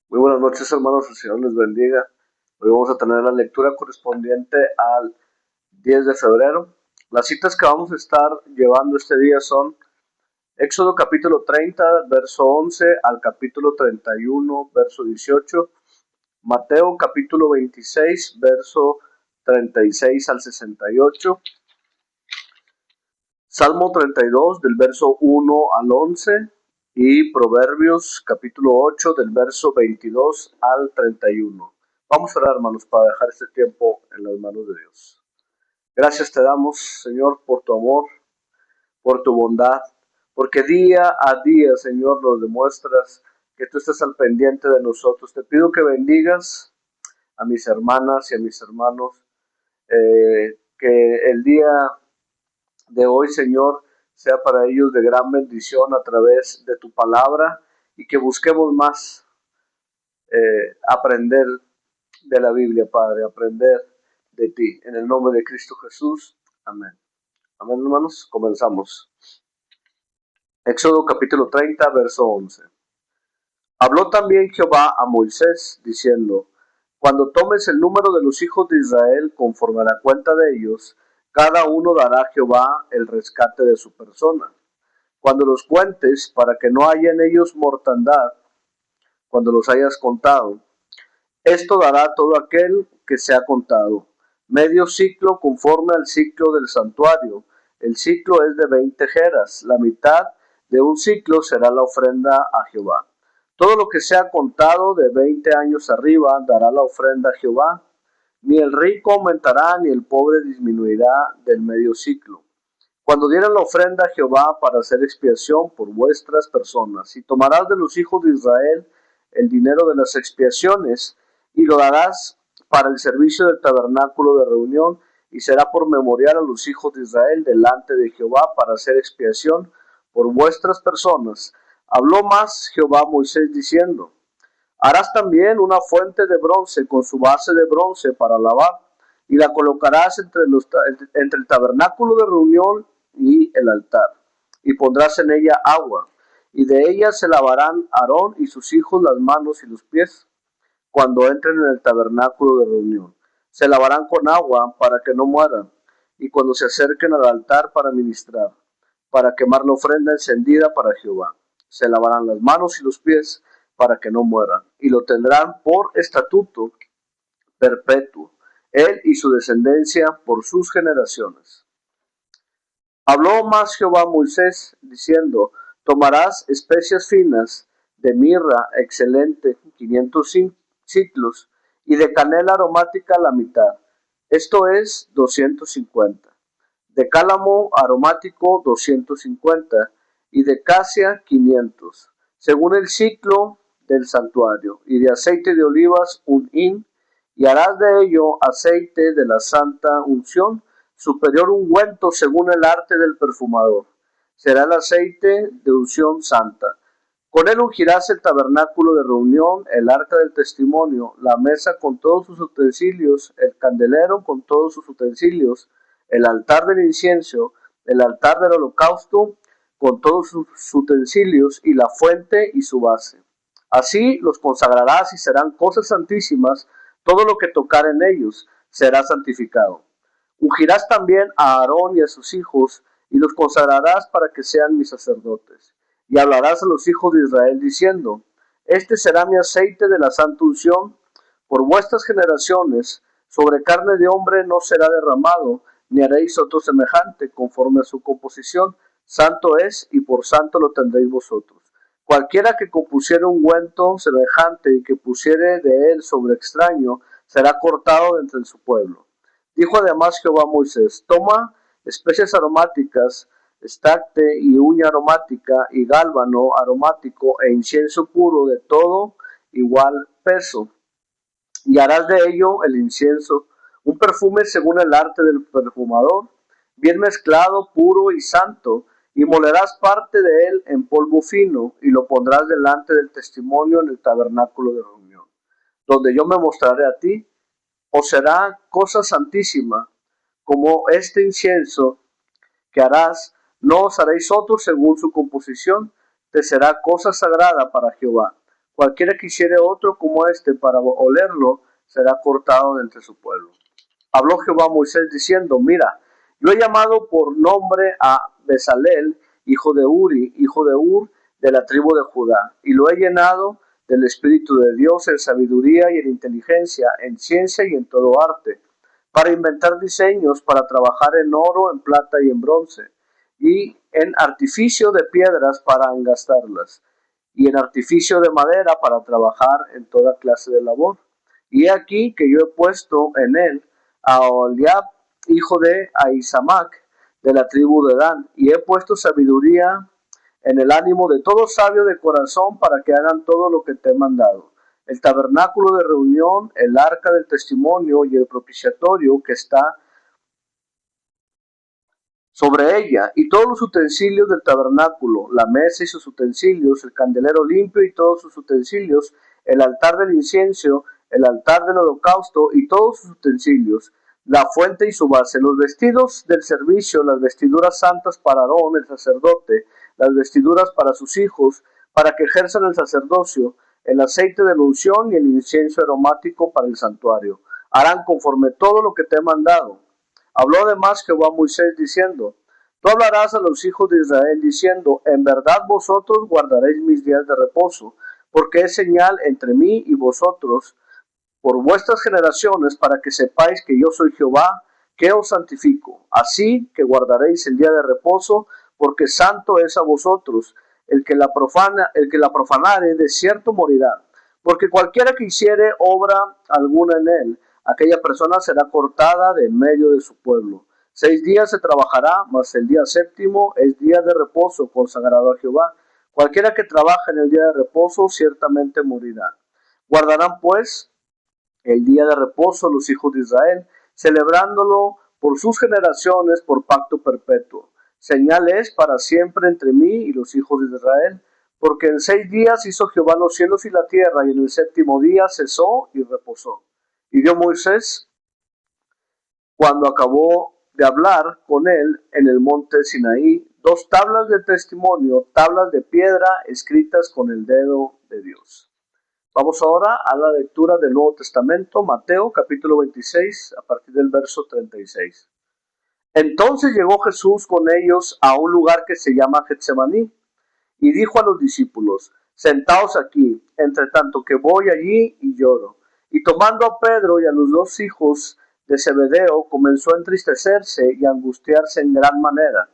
Muy buenas noches, hermanos. El Señor les bendiga. Hoy vamos a tener la lectura correspondiente al 10 de febrero. Las citas que vamos a estar llevando este día son Éxodo capítulo 30, verso 11 al capítulo 31, verso 18. Mateo capítulo 26, verso 36 al 68. Salmo 32 del verso 1 al 11 y Proverbios capítulo 8 del verso 22 al 31. Vamos a orar, hermanos, para dejar este tiempo en las manos de Dios. Gracias te damos, Señor, por tu amor, por tu bondad, porque día a día, Señor, nos demuestras que tú estás al pendiente de nosotros. Te pido que bendigas a mis hermanas y a mis hermanos, que el día de hoy, Señor, sea para ellos de gran bendición a través de tu palabra y que busquemos más aprender de la Biblia, Padre, aprender de ti. En el nombre de Cristo Jesús. Amén. Amén, hermanos. Comenzamos. Éxodo capítulo 30, verso 11. Habló también Jehová a Moisés, diciendo: Cuando tomes el número de los hijos de Israel conforme a la cuenta de ellos, cada uno dará a Jehová el rescate de su persona. Cuando los cuentes, para que no haya en ellos mortandad, cuando los hayas contado, esto dará todo aquel que se ha contado. Medio ciclo conforme al ciclo del santuario. El ciclo es de 20 jeras. La mitad de un ciclo será la ofrenda a Jehová. Todo lo que sea contado de 20 años arriba dará la ofrenda a Jehová. Ni el rico aumentará ni el pobre disminuirá del medio ciclo. Cuando dieran la ofrenda a Jehová para hacer expiación por vuestras personas, y tomarás de los hijos de Israel el dinero de las expiaciones, y lo darás para el servicio del tabernáculo de reunión, y será por memorial a los hijos de Israel delante de Jehová para hacer expiación por vuestras personas. Habló más Jehová a Moisés diciendo: Harás también una fuente de bronce con su base de bronce para lavar, y la colocarás entre el tabernáculo de reunión y el altar, y pondrás en ella agua, y de ella se lavarán Aarón y sus hijos las manos y los pies, cuando entren en el tabernáculo de reunión. Se lavarán con agua para que no mueran, y cuando se acerquen al altar para ministrar, para quemar la ofrenda encendida para Jehová. Se lavarán las manos y los pies para que no mueran, y lo tendrán por estatuto perpetuo, él y su descendencia por sus generaciones. Habló más Jehová a Moisés, diciendo: Tomarás especias finas de mirra excelente, 500 ciclos, y de canela aromática la mitad, esto es 250. De cálamo aromático 250, y de casia 500, según el ciclo del santuario, y de aceite de olivas un hin, y harás de ello aceite de la santa unción, superior ungüento según el arte del perfumador. Será el aceite de unción santa. Con él ungirás el tabernáculo de reunión, el arca del testimonio, la mesa con todos sus utensilios, el candelero con todos sus utensilios, el altar del incienso, el altar del holocausto con todos sus utensilios, y la fuente y su base. Así los consagrarás y serán cosas santísimas. Todo lo que tocar en ellos será santificado. Ungirás también a Aarón y a sus hijos, y los consagrarás para que sean mis sacerdotes. Y hablarás a los hijos de Israel diciendo: Este será mi aceite de la santa unción por vuestras generaciones. Sobre carne de hombre no será derramado, ni haréis otro semejante conforme a su composición. Santo es, y por santo lo tendréis vosotros. Cualquiera que compusiere ungüento semejante y que pusiere de él sobre extraño, será cortado de entre su pueblo. Dijo además Jehová a Moisés: Toma especias aromáticas, estacte y uña aromática, y gálbano aromático, e incienso puro de todo igual peso, y harás de ello el incienso, un perfume según el arte del perfumador, bien mezclado, puro y santo, y molerás parte de él en polvo fino, y lo pondrás delante del testimonio en el tabernáculo de reunión, donde yo me mostraré a ti. Os será cosa santísima, como este incienso que harás, no os haréis otro según su composición, te será cosa sagrada para Jehová. Cualquiera que hiciere otro como este para olerlo, será cortado de entre su pueblo. Habló Jehová a Moisés diciendo, mira, yo he llamado por nombre a Bezalel, hijo de Uri, hijo de Ur, de la tribu de Judá, y lo he llenado del Espíritu de Dios en sabiduría y en inteligencia, en ciencia y en todo arte, para inventar diseños, para trabajar en oro, en plata y en bronce, y en artificio de piedras para engastarlas, y en artificio de madera para trabajar en toda clase de labor. Y he aquí que yo he puesto en él a Oliab, hijo de Ahisamac, de la tribu de Dan, y he puesto sabiduría en el ánimo de todo sabio de corazón para que hagan todo lo que te he mandado. El tabernáculo de reunión, el arca del testimonio y el propiciatorio que está sobre ella, y todos los utensilios del tabernáculo, la mesa y sus utensilios, el candelero limpio y todos sus utensilios, el altar del incienso, el altar del holocausto y todos sus utensilios, la fuente y su base, los vestidos del servicio, las vestiduras santas para Aarón, el sacerdote, las vestiduras para sus hijos, para que ejerzan el sacerdocio, el aceite de la unción y el incienso aromático para el santuario. Harán conforme todo lo que te he mandado. Habló además Jehová a Moisés diciendo, tú hablarás a los hijos de Israel diciendo, en verdad vosotros guardaréis mis días de reposo, porque es señal entre mí y vosotros por vuestras generaciones, para que sepáis que yo soy Jehová, que os santifico. Así que guardaréis el día de reposo, porque santo es a vosotros. El que la profanare, de cierto morirá. Porque cualquiera que hiciere obra alguna en él, aquella persona será cortada de en medio de su pueblo. 6 días se trabajará, mas el día séptimo es día de reposo consagrado a Jehová. Cualquiera que trabaje en el día de reposo ciertamente morirá. Guardarán pues el día de reposo los hijos de Israel, celebrándolo por sus generaciones por pacto perpetuo. Señal es para siempre entre mí y los hijos de Israel, porque en 6 días hizo Jehová los cielos y la tierra, y en el séptimo día cesó y reposó. Y dio Moisés, cuando acabó de hablar con él en el monte Sinaí, 2 tablas de testimonio, tablas de piedra escritas con el dedo de Dios. Vamos ahora a la lectura del Nuevo Testamento, Mateo capítulo 26, a partir del verso 36. Entonces llegó Jesús con ellos a un lugar que se llama Getsemaní, y dijo a los discípulos, sentaos aquí, entre tanto que voy allí y lloro. Y tomando a Pedro y a los 2 hijos de Zebedeo, comenzó a entristecerse y a angustiarse en gran manera.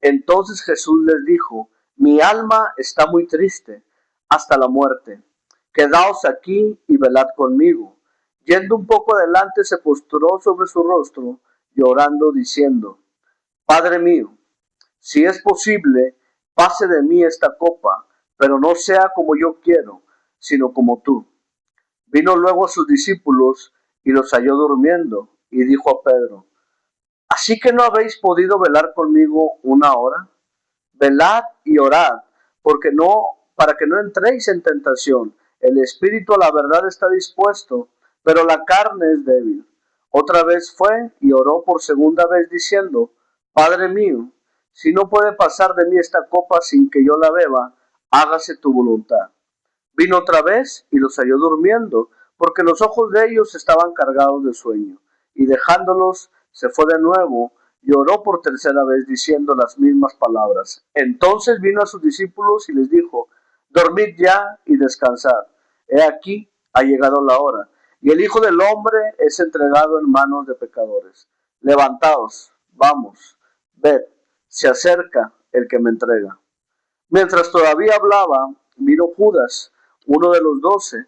Entonces Jesús les dijo, mi alma está muy triste, hasta la muerte. Quedaos aquí y velad conmigo. Yendo un poco adelante, se postró sobre su rostro, llorando, diciendo, Padre mío, si es posible, pase de mí esta copa, pero no sea como yo quiero, sino como tú. Vino luego a sus discípulos y los halló durmiendo, y dijo a Pedro, ¿así que no habéis podido velar conmigo una hora? Velad y orad, para que no entréis en tentación. El espíritu a la verdad está dispuesto, pero la carne es débil. Otra vez fue y oró por segunda vez diciendo, Padre mío, si no puede pasar de mí esta copa sin que yo la beba, hágase tu voluntad. Vino otra vez y los halló durmiendo, porque los ojos de ellos estaban cargados de sueño. Y dejándolos, se fue de nuevo y oró por tercera vez diciendo las mismas palabras. Entonces vino a sus discípulos y les dijo, dormid ya y descansad. He aquí, ha llegado la hora, y el Hijo del Hombre es entregado en manos de pecadores. Levantaos, vamos, ved, se acerca el que me entrega. Mientras todavía hablaba, vino Judas, uno de los 12,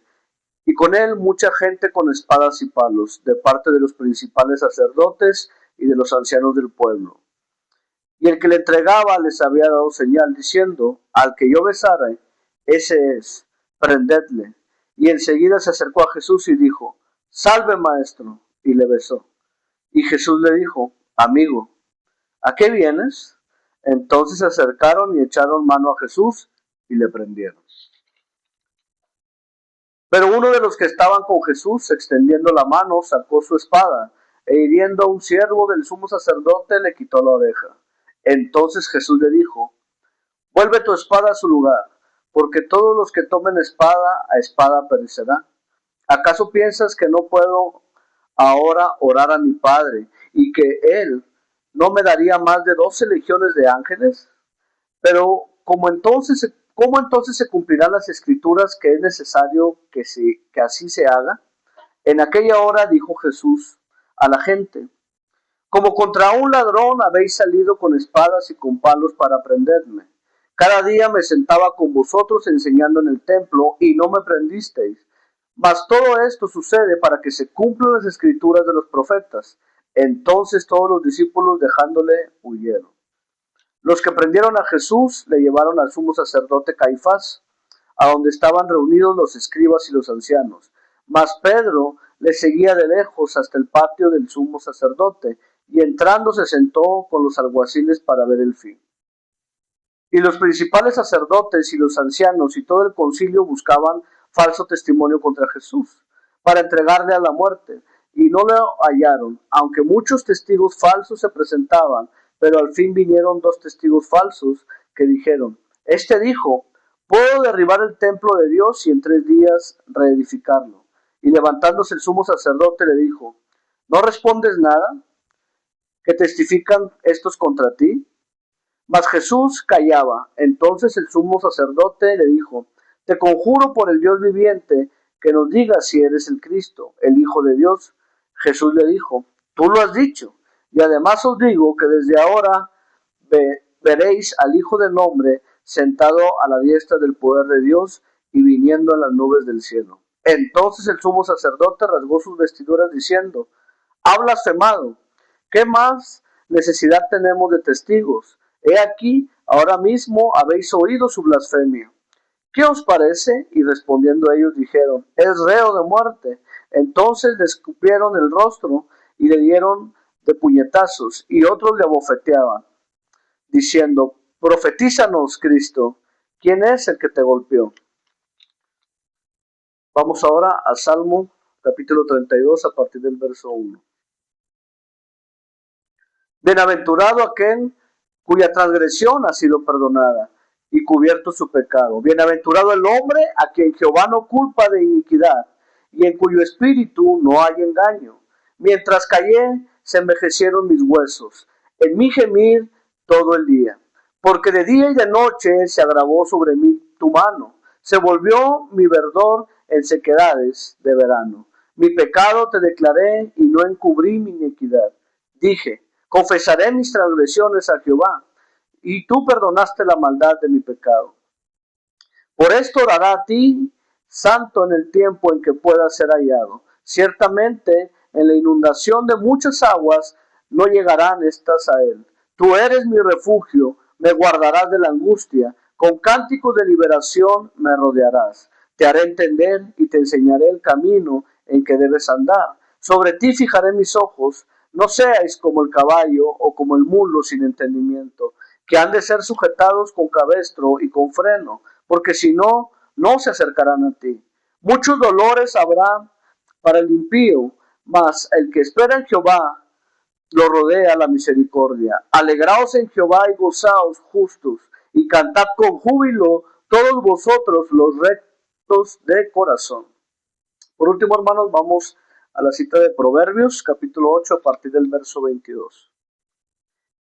y con él mucha gente con espadas y palos, de parte de los principales sacerdotes y de los ancianos del pueblo. Y el que le entregaba les había dado señal, diciendo, al que yo besare, ese es, prendedle. Y enseguida se acercó a Jesús y dijo, salve maestro, y le besó. Y Jesús le dijo, amigo, ¿a qué vienes? Entonces se acercaron y echaron mano a Jesús y le prendieron. Pero uno de los que estaban con Jesús, extendiendo la mano, sacó su espada, e hiriendo a un siervo del sumo sacerdote, le quitó la oreja. Entonces Jesús le dijo, vuelve tu espada a su lugar, porque todos los que tomen espada, a espada perecerán. ¿Acaso piensas que no puedo ahora orar a mi Padre y que Él no me daría más de 12 legiones de ángeles? Pero ¿cómo entonces se cumplirán las escrituras que es necesario que así se haga? En aquella hora dijo Jesús a la gente: como contra un ladrón habéis salido con espadas y con palos para prenderme. Cada día me sentaba con vosotros enseñando en el templo y no me prendisteis. Mas todo esto sucede para que se cumplan las escrituras de los profetas. Entonces todos los discípulos, dejándole, huyeron. Los que prendieron a Jesús le llevaron al sumo sacerdote Caifás, a donde estaban reunidos los escribas y los ancianos. Mas Pedro le seguía de lejos hasta el patio del sumo sacerdote, y entrando se sentó con los alguaciles para ver el fin. Y los principales sacerdotes y los ancianos y todo el concilio buscaban falso testimonio contra Jesús, para entregarle a la muerte, y no lo hallaron, aunque muchos testigos falsos se presentaban, pero al fin vinieron 2 testigos falsos que dijeron: este dijo, puedo derribar el templo de Dios y en 3 días reedificarlo. Y levantándose el sumo sacerdote le dijo: ¿no respondes nada? ¿Que testifican estos contra ti? Mas Jesús callaba. Entonces el sumo sacerdote le dijo: te conjuro por el Dios viviente que nos digas si eres el Cristo, el Hijo de Dios. Jesús le dijo: tú lo has dicho, y además os digo que desde ahora veréis al Hijo del Hombre sentado a la diestra del poder de Dios y viniendo en las nubes del cielo. Entonces el sumo sacerdote rasgó sus vestiduras diciendo: ha blasfemado. ¿Qué más necesidad tenemos de testigos? He aquí, ahora mismo habéis oído su blasfemia. ¿Qué os parece? Y respondiendo ellos dijeron: es reo de muerte. Entonces le escupieron el rostro y le dieron de puñetazos, y otros le abofeteaban, diciendo: profetízanos, Cristo, ¿quién es el que te golpeó? Vamos ahora a Salmo capítulo 32 a partir del verso 1. Bienaventurado aquel cuya transgresión ha sido perdonada y cubierto su pecado. Bienaventurado el hombre a quien Jehová no culpa de iniquidad y en cuyo espíritu no hay engaño. Mientras callé, se envejecieron mis huesos, en mi gemir todo el día. Porque de día y de noche se agravó sobre mí tu mano, se volvió mi verdor en sequedades de verano. Mi pecado te declaré y no encubrí mi iniquidad. Dije: confesaré mis transgresiones a Jehová, y tú perdonaste la maldad de mi pecado. Por esto orará a ti, santo, en el tiempo en que pueda ser hallado. Ciertamente, en la inundación de muchas aguas no llegarán estas a él. Tú eres mi refugio, me guardarás de la angustia, con cánticos de liberación me rodearás. Te haré entender y te enseñaré el camino en que debes andar. Sobre ti fijaré mis ojos. No seáis como el caballo o como el mulo sin entendimiento, que han de ser sujetados con cabestro y con freno, porque si no, no se acercarán a ti. Muchos dolores habrá para el impío, mas el que espera en Jehová lo rodea la misericordia. Alegraos en Jehová y gozaos justos, y cantad con júbilo todos vosotros los rectos de corazón. Por último, hermanos, vamos a la cita de Proverbios, capítulo 8, a partir del verso 22.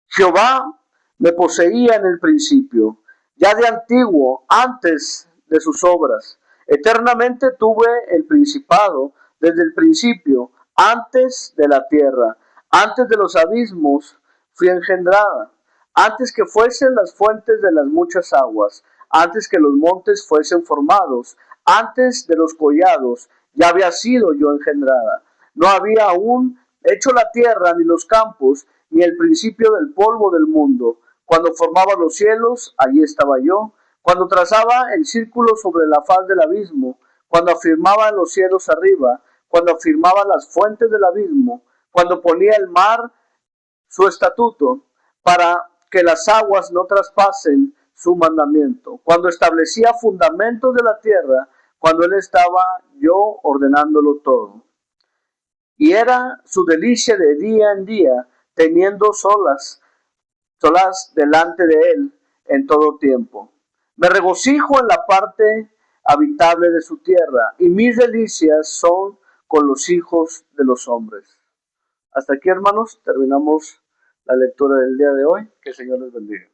Jehová me poseía en el principio, ya de antiguo, antes de sus obras. Eternamente tuve el principado desde el principio, antes de la tierra, antes de los abismos fui engendrada, antes que fuesen las fuentes de las muchas aguas, antes que los montes fuesen formados, antes de los collados, ya había sido yo engendrada. No había aún hecho la tierra ni los campos, ni el principio del polvo del mundo. Cuando formaba los cielos, allí estaba yo. Cuando trazaba el círculo sobre la faz del abismo, cuando afirmaba los cielos arriba, cuando afirmaba las fuentes del abismo, cuando ponía el mar su estatuto, para que las aguas no traspasen su mandamiento, cuando establecía fundamentos de la tierra, cuando él estaba yo ordenándolo todo. Y era su delicia de día en día, teniendo solas delante de él en todo tiempo. Me regocijo en la parte habitable de su tierra, y mis delicias son con los hijos de los hombres. Hasta aquí, hermanos, terminamos la lectura del día de hoy. Que el Señor les bendiga.